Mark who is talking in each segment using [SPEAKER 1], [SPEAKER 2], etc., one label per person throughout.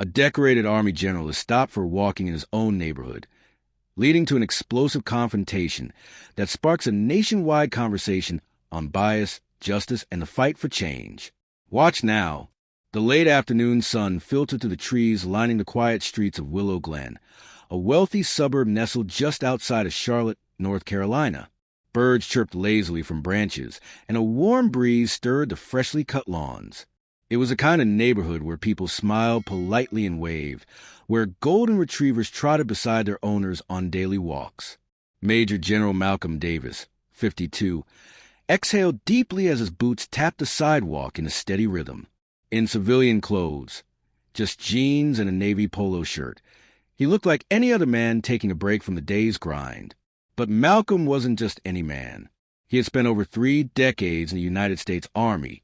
[SPEAKER 1] A decorated Army general is stopped for walking in his own neighborhood, leading to an explosive confrontation that sparks a nationwide conversation on bias, justice, and the fight for change. Watch now. The late afternoon sun filtered through the trees lining the quiet streets of Willow Glen, a wealthy suburb nestled just outside of Charlotte, North Carolina. Birds chirped lazily from branches, and a warm breeze stirred the freshly cut lawns. It was a kind of neighborhood where people smiled politely and waved, where golden retrievers trotted beside their owners on daily walks. Major General Malcolm Davis, 52, exhaled deeply as his boots tapped the sidewalk in a steady rhythm. In civilian clothes, just jeans and a navy polo shirt, he looked like any other man taking a break from the day's grind. But Malcolm wasn't just any man. He had spent over 3 decades in the United States Army,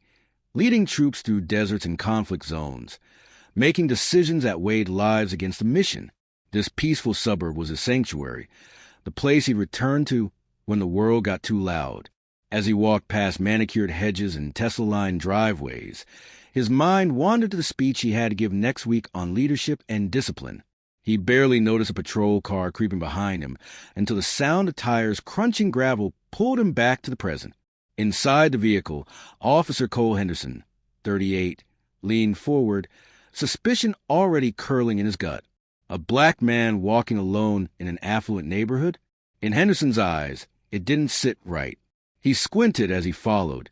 [SPEAKER 1] leading troops through deserts and conflict zones, making decisions that weighed lives against a mission. This peaceful suburb was his sanctuary, the place he'd return to when the world got too loud. As he walked past manicured hedges and Tesla-lined driveways, his mind wandered to the speech he had to give next week on leadership and discipline. He barely noticed a patrol car creeping behind him until the sound of tires crunching gravel pulled him back to the present. Inside the vehicle, Officer Cole Henderson, 38, leaned forward, suspicion already curling in his gut. A black man walking alone in an affluent neighborhood? In Henderson's eyes, it didn't sit right. He squinted as he followed,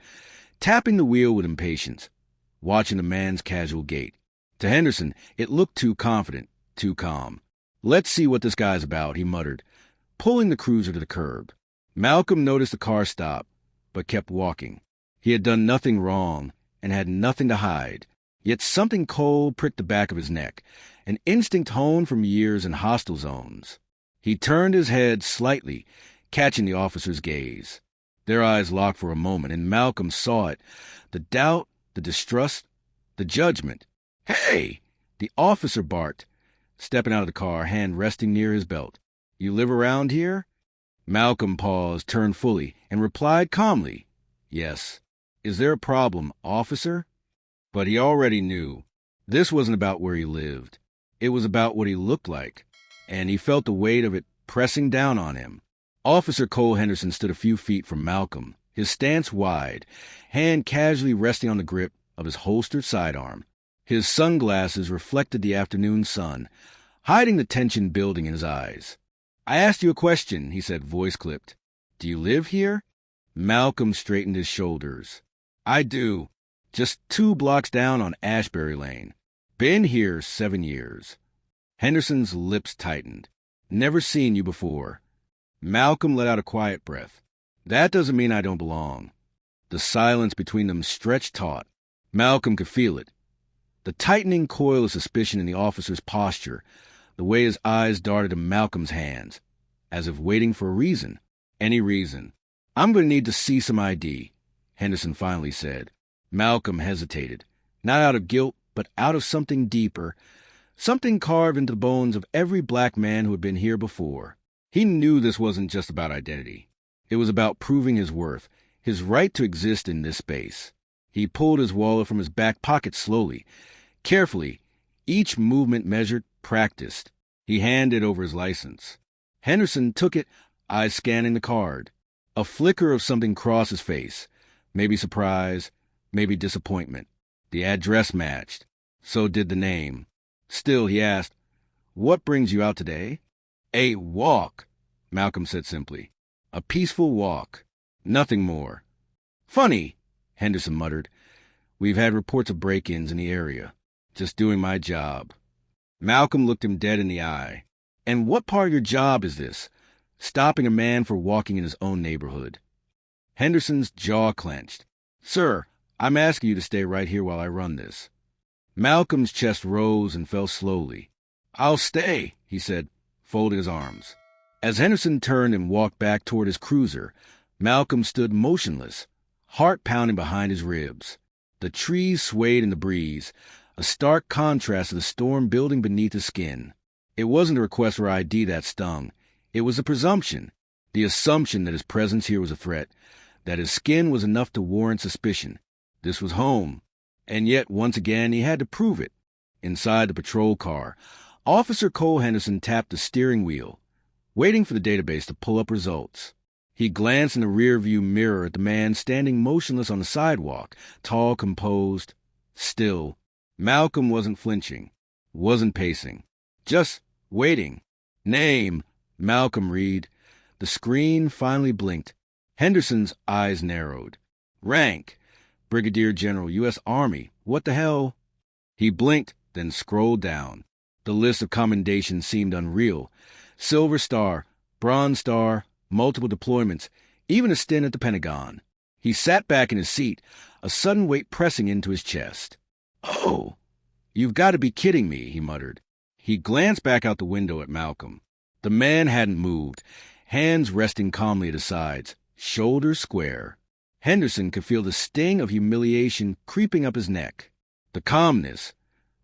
[SPEAKER 1] tapping the wheel with impatience, watching the man's casual gait. To Henderson, it looked too confident, too calm. "Let's see what this guy's about," he muttered, pulling the cruiser to the curb. Malcolm noticed the car stop, but kept walking. He had done nothing wrong and had nothing to hide, yet something cold pricked the back of his neck, an instinct honed from years in hostile zones. He turned his head slightly, catching the officer's gaze. Their eyes locked for a moment, and Malcolm saw it, the doubt, the distrust, the judgment. "Hey!" the officer barked, stepping out of the car, hand resting near his belt. "You live around here?" Malcolm paused, turned fully, and replied calmly, "Yes." "Is there a problem, officer?" But he already knew. This wasn't about where he lived. It was about what he looked like, and he felt the weight of it pressing down on him. Officer Cole Henderson stood a few feet from Malcolm, his stance wide, hand casually resting on the grip of his holstered sidearm. His sunglasses reflected the afternoon sun, hiding the tension building in his eyes. "I asked you a question," he said, voice clipped. "Do you live here?" Malcolm straightened his shoulders. "I do. Just 2 blocks down on Ashbury Lane. Been here 7 years." Henderson's lips tightened. "Never seen you before." Malcolm let out a quiet breath. "That doesn't mean I don't belong." The silence between them stretched taut. Malcolm could feel it. The tightening coil of suspicion in the officer's posture, the way his eyes darted to Malcolm's hands, as if waiting for a reason. Any reason. "I'm going to need to see some ID," Henderson finally said. Malcolm hesitated, not out of guilt, but out of something deeper, something carved into the bones of every black man who had been here before. He knew this wasn't just about identity. It was about proving his worth, his right to exist in this space. He pulled his wallet from his back pocket slowly, carefully, each movement measured, practiced. He handed over his license. Henderson took it, eyes scanning the card. A flicker of something crossed his face, maybe surprise, maybe disappointment. The address matched. So did the name. Still, he asked, "What brings you out today?" "A walk," Malcolm said simply. "A peaceful walk. Nothing more." "Funny," Henderson muttered. "We've had reports of break-ins in the area. Just doing my job." Malcolm looked him dead in the eye. "And what part of your job is this? Stopping a man for walking in his own neighborhood?" Henderson's jaw clenched. "Sir, I'm asking you to stay right here while I run this." Malcolm's chest rose and fell slowly. "I'll stay," he said, folding his arms. As Henderson turned and walked back toward his cruiser, Malcolm stood motionless, heart pounding behind his ribs. The trees swayed in the breeze, a stark contrast to the storm building beneath his skin. It wasn't a request for ID that stung. It was a presumption, the assumption that his presence here was a threat, that his skin was enough to warrant suspicion. This was home, and yet once again he had to prove it. Inside the patrol car, Officer Cole Henderson tapped the steering wheel, waiting for the database to pull up results. He glanced in the rearview mirror at the man standing motionless on the sidewalk, tall, composed, still. Malcolm wasn't flinching, wasn't pacing, just waiting. Name, Malcolm Reed. The screen finally blinked. Henderson's eyes narrowed. Rank, Brigadier General, U.S. Army. What the hell? He blinked, then scrolled down. The list of commendations seemed unreal. Silver Star, Bronze Star, multiple deployments, even a stint at the Pentagon. He sat back in his seat, a sudden weight pressing into his chest. Oh, you've got to be kidding me, he muttered. He glanced back out the window at Malcolm. The man hadn't moved, hands resting calmly at his sides, shoulders square. Henderson could feel the sting of humiliation creeping up his neck. The calmness,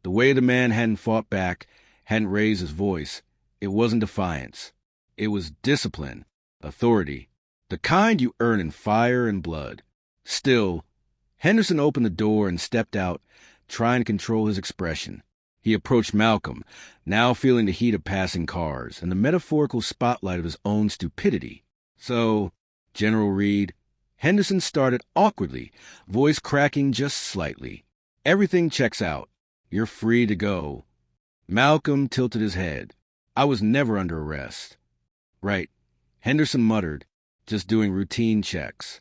[SPEAKER 1] the way the man hadn't fought back, hadn't raised his voice. It wasn't defiance. It was discipline, authority, the kind you earn in fire and blood. Still, Henderson opened the door and stepped out, trying to control his expression. He approached Malcolm, now feeling the heat of passing cars and the metaphorical spotlight of his own stupidity. So, General Reed, Henderson started awkwardly, voice cracking just slightly. Everything checks out. You're free to go. Malcolm tilted his head. I was never under arrest. Right. Henderson muttered, just doing routine checks.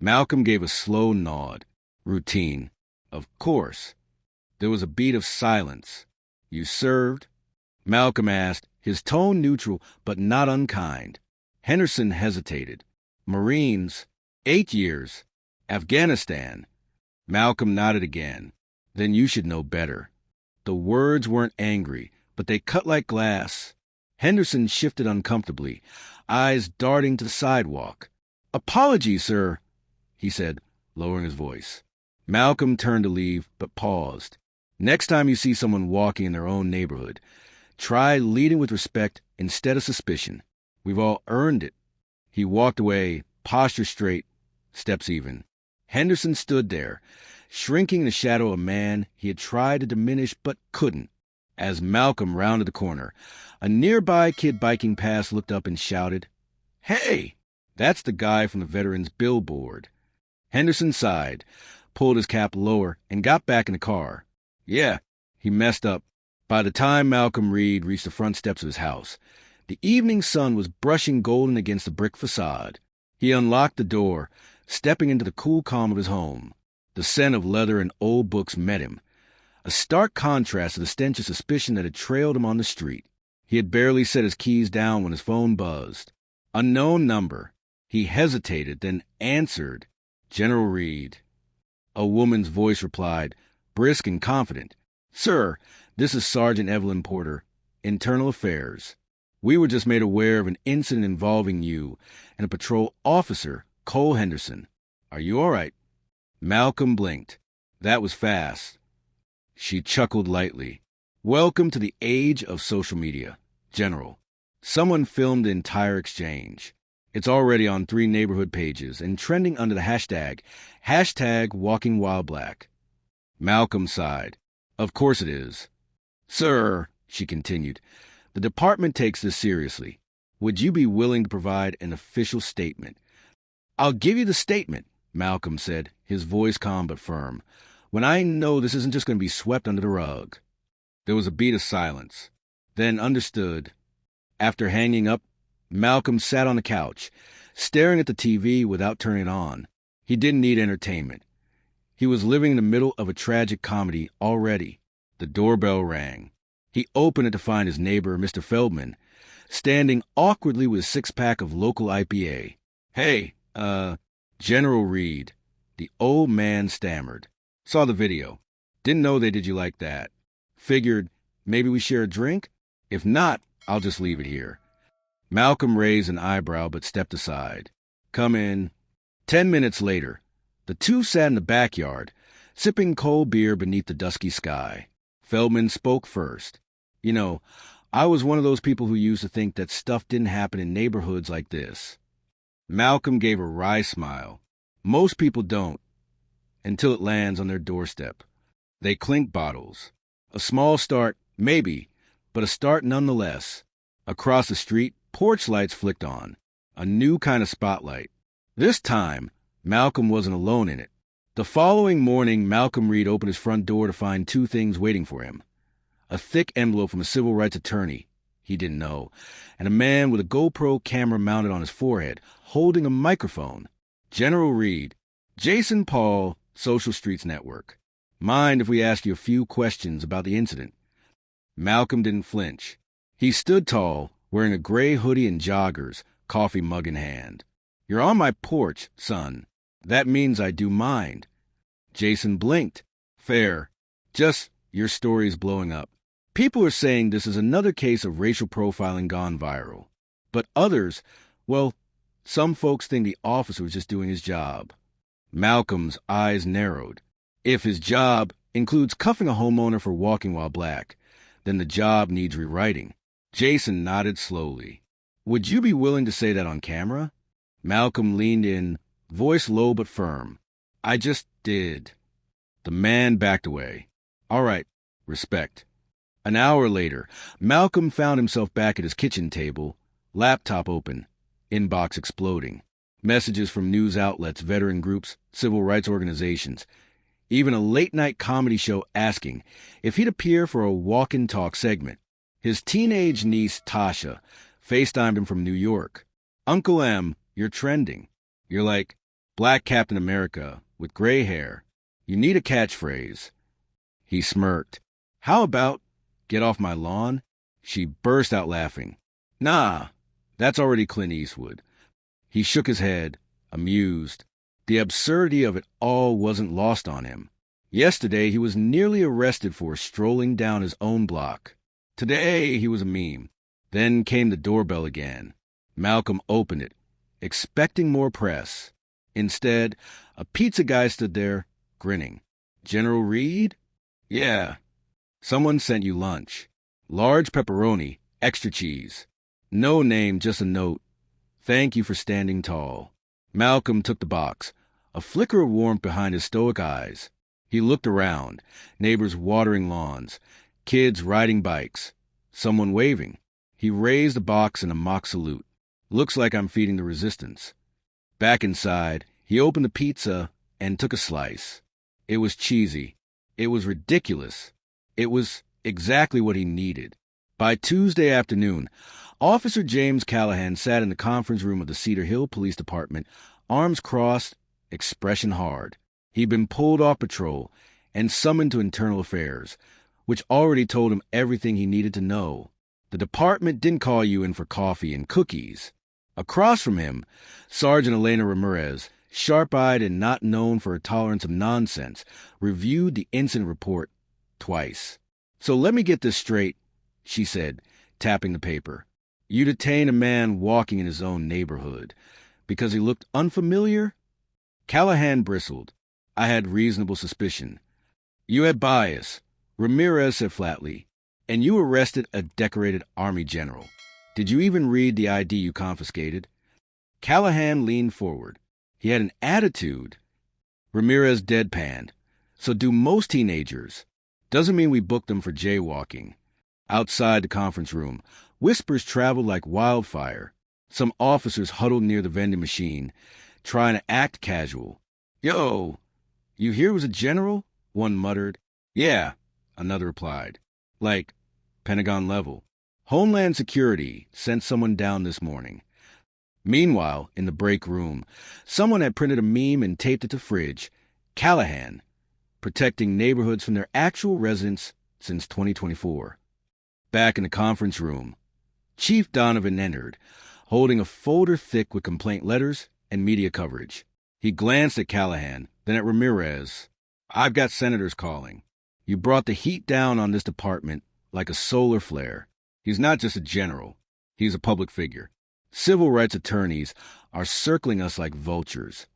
[SPEAKER 1] Malcolm gave a slow nod. Routine. Of course. There was a beat of silence. You served? Malcolm asked, his tone neutral but not unkind. Henderson hesitated. Marines. 8 years. Afghanistan. Malcolm nodded again. Then you should know better. The words weren't angry, but they cut like glass. Henderson shifted uncomfortably, eyes darting to the sidewalk. Apologies, sir, he said, lowering his voice. Malcolm turned to leave, but paused. Next time you see someone walking in their own neighborhood, try leading with respect instead of suspicion. We've all earned it. He walked away, posture straight, steps even. Henderson stood there, shrinking in the shadow of a man he had tried to diminish but couldn't. As Malcolm rounded the corner, a nearby kid biking past looked up and shouted, Hey! That's the guy from the veterans' billboard. Henderson sighed, pulled his cap lower, and got back in the car. Yeah, he messed up. By the time Malcolm Reed reached the front steps of his house, the evening sun was brushing golden against the brick facade. He unlocked the door, stepping into the cool calm of his home. The scent of leather and old books met him, a stark contrast to the stench of suspicion that had trailed him on the street. He had barely set his keys down when his phone buzzed. Unknown number. He hesitated, then answered. General Reed. A woman's voice replied, brisk and confident. Sir, this is Sergeant Evelyn Porter, Internal Affairs. We were just made aware of an incident involving you and a patrol officer, Cole Henderson. Are you all right? Malcolm blinked. That was fast. She chuckled lightly. Welcome to the age of social media, General. Someone filmed the entire exchange. It's already on 3 neighborhood pages and trending under the hashtag #WalkingWhileBlack. Malcolm sighed. Of course it is. Sir, she continued, the department takes this seriously. Would you be willing to provide an official statement? I'll give you the statement, Malcolm said, his voice calm but firm, when I know this isn't just going to be swept under the rug. There was a beat of silence. Then understood. After hanging up, Malcolm sat on the couch, staring at the TV without turning it on. He didn't need entertainment. He was living in the middle of a tragic comedy already. The doorbell rang. He opened it to find his neighbor, Mr. Feldman, standing awkwardly with a 6-pack of local IPA. Hey, General Reed. The old man stammered. Saw the video. Didn't know they did you like that. Figured, maybe we share a drink? If not, I'll just leave it here. Malcolm raised an eyebrow but stepped aside. Come in. 10 minutes later, the two sat in the backyard, sipping cold beer beneath the dusky sky. Feldman spoke first. You know, I was one of those people who used to think that stuff didn't happen in neighborhoods like this. Malcolm gave a wry smile. Most people don't, until it lands on their doorstep. They clink bottles. A small start, maybe, but a start nonetheless. Across the street, porch lights flicked on. A new kind of spotlight. This time, Malcolm wasn't alone in it. The following morning, Malcolm Reed opened his front door to find two things waiting for him. A thick envelope from a civil rights attorney he didn't know, and a man with a GoPro camera mounted on his forehead, holding a microphone. General Reed, Jason Paul, Social Streets Network. Mind if we ask you a few questions about the incident? Malcolm didn't flinch. He stood tall, wearing a gray hoodie and joggers, coffee mug in hand. You're on my porch, son. That means I do mind. Jason blinked. Fair. Just your story's blowing up. People are saying this is another case of racial profiling gone viral. But others, well, some folks think the officer was just doing his job. Malcolm's eyes narrowed. If his job includes cuffing a homeowner for walking while black, then the job needs rewriting. Jason nodded slowly. Would you be willing to say that on camera? Malcolm leaned in, voice low but firm. I just did. The man backed away. All right, respect. An hour later, Malcolm found himself back at his kitchen table, laptop open, inbox exploding. Messages from news outlets, veteran groups, civil rights organizations, even a late-night comedy show asking if he'd appear for a walk-and-talk segment. His teenage niece, Tasha, FaceTimed him from New York. Uncle M, you're trending. You're like Black Captain America with gray hair. You need a catchphrase. He smirked. How about get off my lawn? She burst out laughing. Nah, that's already Clint Eastwood. He shook his head, amused. The absurdity of it all wasn't lost on him. Yesterday, he was nearly arrested for strolling down his own block. Today, he was a meme. Then came the doorbell again. Malcolm opened it, expecting more press. Instead, a pizza guy stood there, grinning. General Reed? Yeah. Someone sent you lunch. Large pepperoni, extra cheese. No name, just a note. Thank you for standing tall. Malcolm took the box, a flicker of warmth behind his stoic eyes. He looked around, neighbors watering lawns, kids riding bikes, someone waving. He raised the box in a mock salute. Looks like I'm feeding the resistance. Back inside, he opened the pizza and took a slice. It was cheesy. It was ridiculous. It was exactly what he needed. By Tuesday afternoon, Officer James Callahan sat in the conference room of the Cedar Hill Police Department, arms crossed, expression hard. He'd been pulled off patrol and summoned to internal affairs, which already told him everything he needed to know. The department didn't call you in for coffee and cookies. Across from him, Sergeant Elena Ramirez, sharp-eyed and not known for her tolerance of nonsense, reviewed the incident report twice. So let me get this straight, she said, tapping the paper. You detained a man walking in his own neighborhood because he looked unfamiliar? Callahan bristled. I had reasonable suspicion. You had bias, Ramirez said flatly, and you arrested a decorated Army general. Did you even read the ID you confiscated? Callahan leaned forward. He had an attitude. Ramirez deadpanned. So do most teenagers. Doesn't mean we booked them for jaywalking. Outside the conference room, whispers traveled like wildfire. Some officers huddled near the vending machine, trying to act casual. Yo, you hear it was a general? One muttered. Yeah, another replied. Like, Pentagon level. Homeland Security sent someone down this morning. Meanwhile, in the break room, someone had printed a meme and taped it to fridge. Callahan, protecting neighborhoods from their actual residents since 2024. Back in the conference room, Chief Donovan entered, holding a folder thick with complaint letters and media coverage. He glanced at Callahan, then at Ramirez. I've got senators calling. You brought the heat down on this department like a solar flare. He's not just a general. He's a public figure. Civil rights attorneys are circling us like vultures.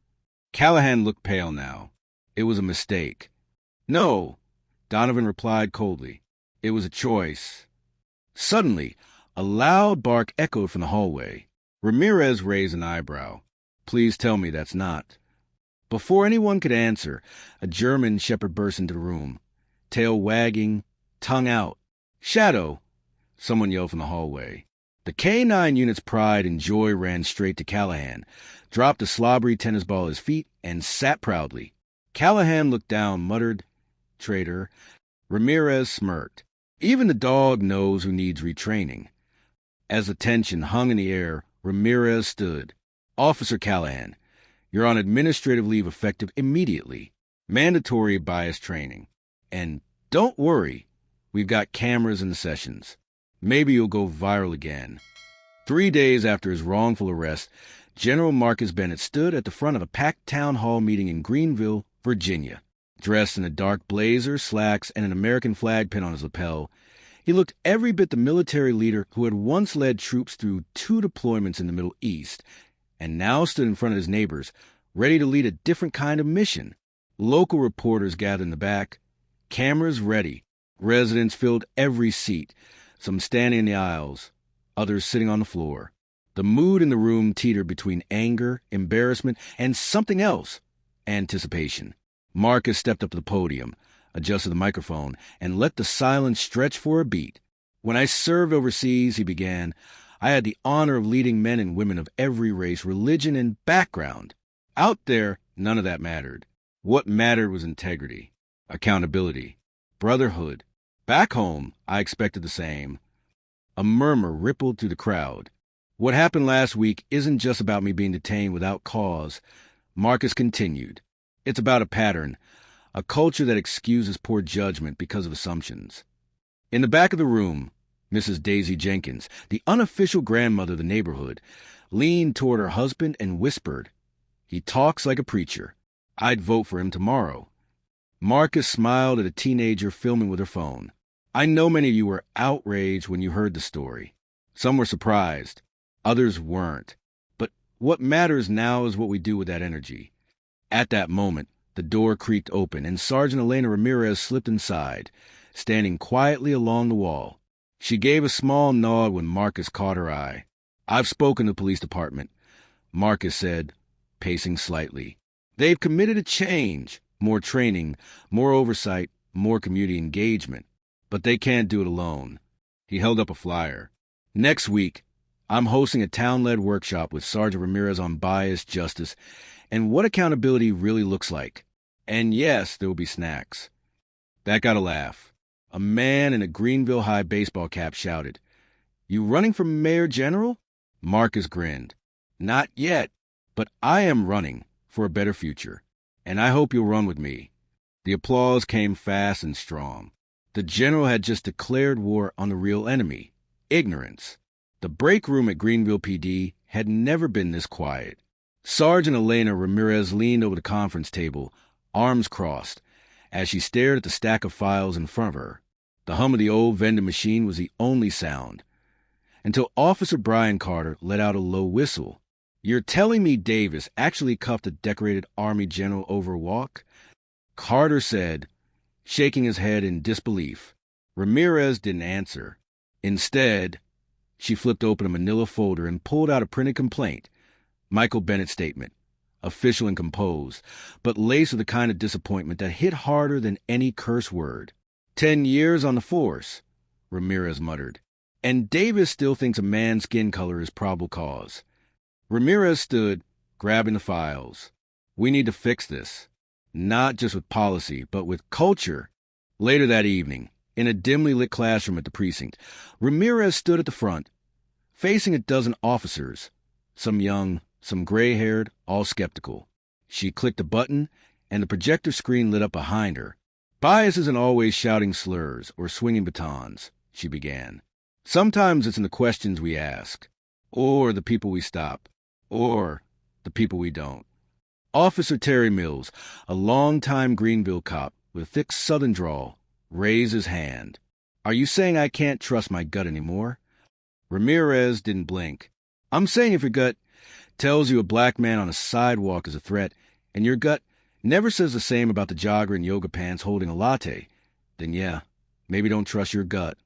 [SPEAKER 1] Callahan looked pale now. It was a mistake. No, Donovan replied coldly. It was a choice. Suddenly, a loud bark echoed from the hallway. Ramirez raised an eyebrow. Please tell me that's not. Before anyone could answer, a German shepherd burst into the room, tail wagging, Tongue out. Shadow, someone yelled from the hallway. The K-9 unit's pride and joy ran straight to Callahan, dropped a slobbery tennis ball at his feet, and sat proudly. Callahan looked down, muttered, "Traitor." Ramirez smirked. Even the dog knows who needs retraining. As the tension hung in the air, Ramirez stood. "Officer Callahan, you're on administrative leave effective immediately. Mandatory bias training. And don't worry, we've got cameras in the sessions. Maybe you'll go viral again." 3 days after his wrongful arrest, General Marcus Bennett stood at the front of a packed town hall meeting in Greenville, Virginia. Dressed in a dark blazer, slacks, and an American flag pin on his lapel, he looked every bit the military leader who had once led troops through 2 deployments in the Middle East, and now stood in front of his neighbors, ready to lead a different kind of mission. Local reporters gathered in the back, cameras ready. Residents filled every seat, some standing in the aisles, others sitting on the floor. The mood in the room teetered between anger, embarrassment, and something else, anticipation. Marcus stepped up to the podium, adjusted the microphone, and let the silence stretch for a beat. "When I served overseas," he began, "I had the honor of leading men and women of every race, religion, and background. Out there, none of that mattered. What mattered was integrity, accountability, brotherhood. Back home, I expected the same." A murmur rippled through the crowd. "What happened last week isn't just about me being detained without cause," Marcus continued. "It's about a pattern, a culture that excuses poor judgment because of assumptions." In the back of the room, Mrs. Daisy Jenkins, the unofficial grandmother of the neighborhood, leaned toward her husband and whispered, "He talks like a preacher. I'd vote for him tomorrow." Marcus smiled at a teenager filming with her phone. "I know many of you were outraged when you heard the story. Some were surprised. Others weren't. But what matters now is what we do with that energy." At that moment, the door creaked open, and Sergeant Elena Ramirez slipped inside, standing quietly along the wall. She gave a small nod when Marcus caught her eye. "I've spoken to the police department," Marcus said, pacing slightly. "They've committed a change, more training, more oversight, more community engagement. But they can't do it alone." He held up a flyer. "Next week, I'm hosting a town-led workshop with Sergeant Ramirez on bias, justice, and what accountability really looks like. And yes, there will be snacks." That got a laugh. A man in a Greenville High baseball cap shouted, "You running for Mayor General?" Marcus grinned. "Not yet, but I am running for a better future, and I hope you'll run with me." The applause came fast and strong. The general had just declared war on the real enemy, ignorance. The break room at Greenville PD had never been this quiet. Sergeant Elena Ramirez leaned over the conference table, arms crossed, as she stared at the stack of files in front of her. The hum of the old vending machine was the only sound, until Officer Brian Carter let out a low whistle. "You're telling me Davis actually cuffed a decorated Army general over a walk?" Carter said, shaking his head in disbelief. Ramirez didn't answer. Instead, she flipped open a manila folder and pulled out a printed complaint. Michael Bennett's statement, official and composed, but laced with the kind of disappointment that hit harder than any curse word. 10 years on the force, Ramirez muttered. And Davis still thinks a man's skin color is probable cause. Ramirez stood, grabbing the files. "We need to fix this. Not just with policy, but with culture." Later that evening, in a dimly lit classroom at the precinct, Ramirez stood at the front, facing a dozen officers, some young, some gray-haired, all skeptical. She clicked a button, and the projector screen lit up behind her. "Bias isn't always shouting slurs or swinging batons," she began. "Sometimes it's in the questions we ask, or the people we stop, or the people we don't." Officer Terry Mills, a longtime Greenville cop with a thick Southern drawl, raised his hand. "Are you saying I can't trust my gut anymore?" Ramirez didn't blink. "I'm saying if your gut tells you a black man on a sidewalk is a threat, and your gut never says the same about the jogger in yoga pants holding a latte, then yeah, maybe don't trust your gut."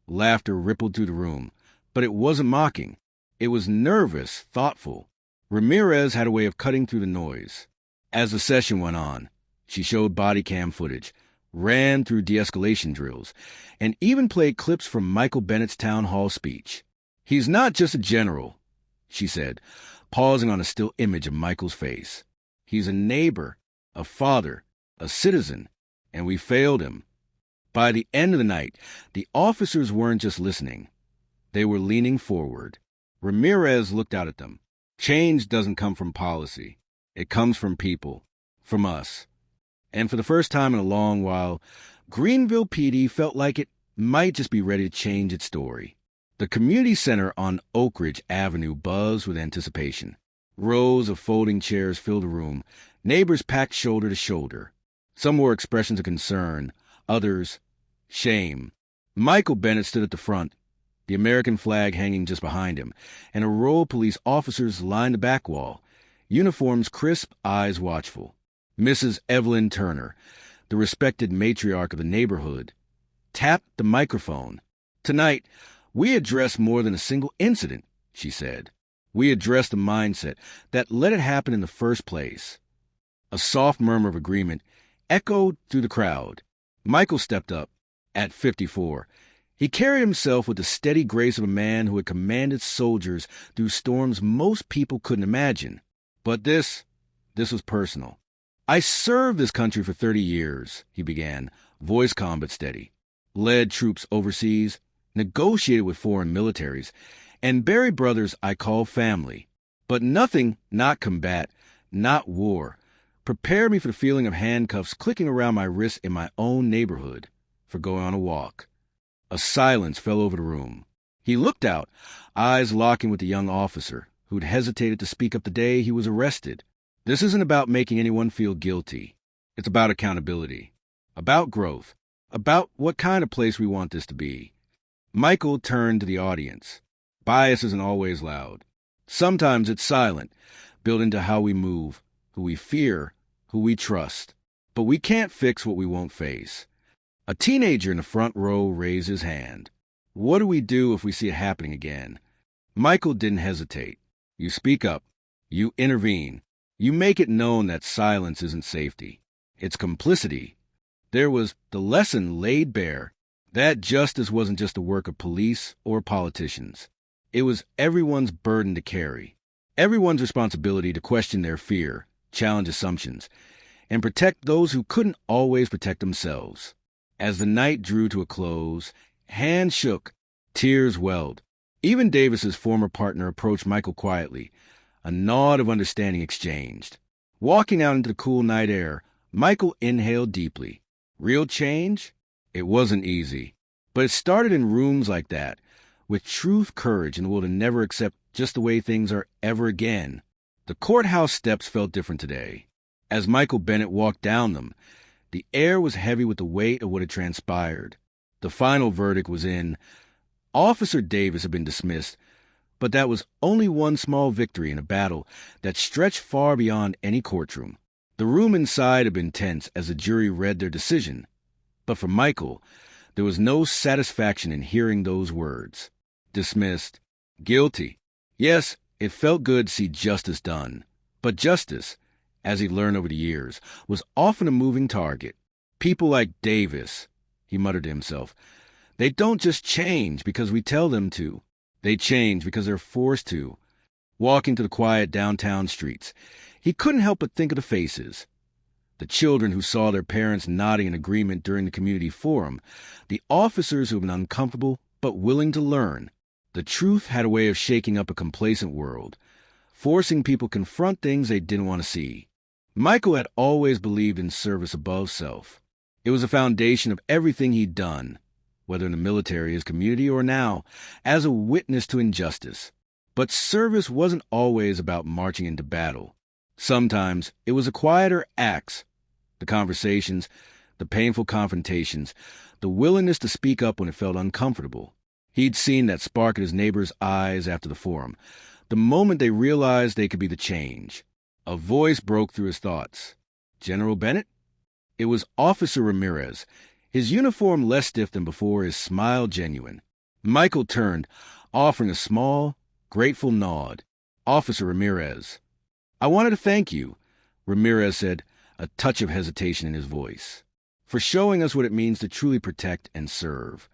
[SPEAKER 1] Laughter rippled through the room, but it wasn't mocking. It was nervous, thoughtful. Ramirez had a way of cutting through the noise. As the session went on, she showed body cam footage, ran through de-escalation drills, and even played clips from Michael Bennett's town hall speech. "He's not just a general," she said, pausing on a still image of Michael's face. "He's a neighbor, a father, a citizen, and we failed him." By the end of the night, the officers weren't just listening. They were leaning forward. Ramirez looked out at them. "Change doesn't come from policy. It comes from people, from us." And for the first time in a long while, Greenville PD felt like it might just be ready to change its story. The community center on Oak Ridge Avenue buzzed with anticipation. Rows of folding chairs filled the room, neighbors packed shoulder to shoulder. Some wore expressions of concern, others, shame. Michael Bennett stood at the front, the American flag hanging just behind him, and a row of police officers lined the back wall, uniforms crisp, eyes watchful. Mrs. Evelyn Turner, the respected matriarch of the neighborhood, tapped the microphone. "Tonight, we address more than a single incident," she said. "We address the mindset that let it happen in the first place." A soft murmur of agreement echoed through the crowd. Michael stepped up. At 54, he carried himself with the steady grace of a man who had commanded soldiers through storms most people couldn't imagine. But this was personal. "I served this country for 30 years, he began, voice calm but steady. "Led troops overseas, negotiated with foreign militaries, and buried brothers I call family. But nothing, not combat, not war, prepared me for the feeling of handcuffs clicking around my wrists in my own neighborhood, for going on a walk." A silence fell over the room. He looked out, eyes locking with the young officer, who'd hesitated to speak up the day he was arrested. "This isn't about making anyone feel guilty. It's about accountability, about growth, about what kind of place we want this to be." Michael turned to the audience. Bias isn't always loud. Sometimes it's silent, built into how we move, who we fear, who we trust. But we can't fix what we won't face. A teenager in the front row raised his hand. "What do we do if we see it happening again?" Michael didn't hesitate. You speak up. You intervene. You make it known that silence isn't safety. It's complicity. There was the lesson laid bare that justice wasn't just the work of police or politicians. It was everyone's burden to carry, everyone's responsibility to question their fear, challenge assumptions, and protect those who couldn't always protect themselves. As the night drew to a close, hands shook, tears welled. Even Davis's former partner approached Michael quietly, a nod of understanding exchanged. Walking out into the cool night air, Michael inhaled deeply. Real change? It wasn't easy. But it started in rooms like that, with truth, courage, and the will to never accept just the way things are ever again. The courthouse steps felt different today. As Michael Bennett walked down them, the air was heavy with the weight of what had transpired. The final verdict was in. Officer Davis had been dismissed, but that was only one small victory in a battle that stretched far beyond any courtroom. The room inside had been tense as the jury read their decision. But for Michael, there was no satisfaction in hearing those words. Dismissed. Guilty. Yes, it felt good to see justice done. But justice, as he learned over the years, was often a moving target. People like Davis, he muttered to himself, they don't just change because we tell them to. They change because they're forced to. Walking to the quiet downtown streets, he couldn't help but think of the faces. The children who saw their parents nodding in agreement during the community forum, the officers who had been uncomfortable but willing to learn. The truth had a way of shaking up a complacent world, forcing people to confront things they didn't want to see. Michael had always believed in service above self. It was the foundation of everything he'd done, whether in the military, his community, or now, as a witness to injustice. But service wasn't always about marching into battle. Sometimes it was the quieter acts, the conversations, the painful confrontations, the willingness to speak up when it felt uncomfortable. He'd seen that spark in his neighbors' eyes after the forum, the moment they realized they could be the change. A voice broke through his thoughts. General Bennett? It was Officer Ramirez, his uniform less stiff than before, his smile genuine. Michael turned, offering a small, grateful nod. Officer Ramirez. I wanted to thank you, Ramirez said, a touch of hesitation in his voice. for showing us what it means to truly protect and serve.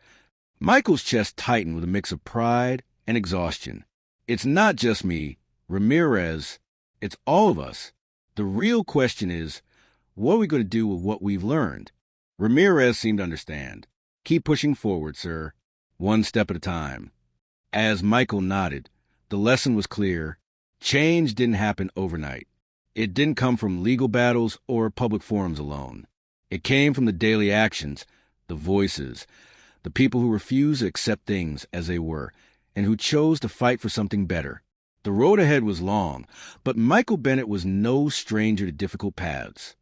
[SPEAKER 1] Michael's chest tightened with a mix of pride and exhaustion. It's not just me, Ramirez. It's all of us. The real question is, what are we going to do with what we've learned? Ramirez seemed to understand. Keep pushing forward, sir. One step at a time. As Michael nodded, the lesson was clear. Change didn't happen overnight. It didn't come from legal battles or public forums alone. It came from the daily actions, the voices, the people who refused to accept things as they were, and who chose to fight for something better. The road ahead was long, but Michael Bennett was no stranger to difficult paths.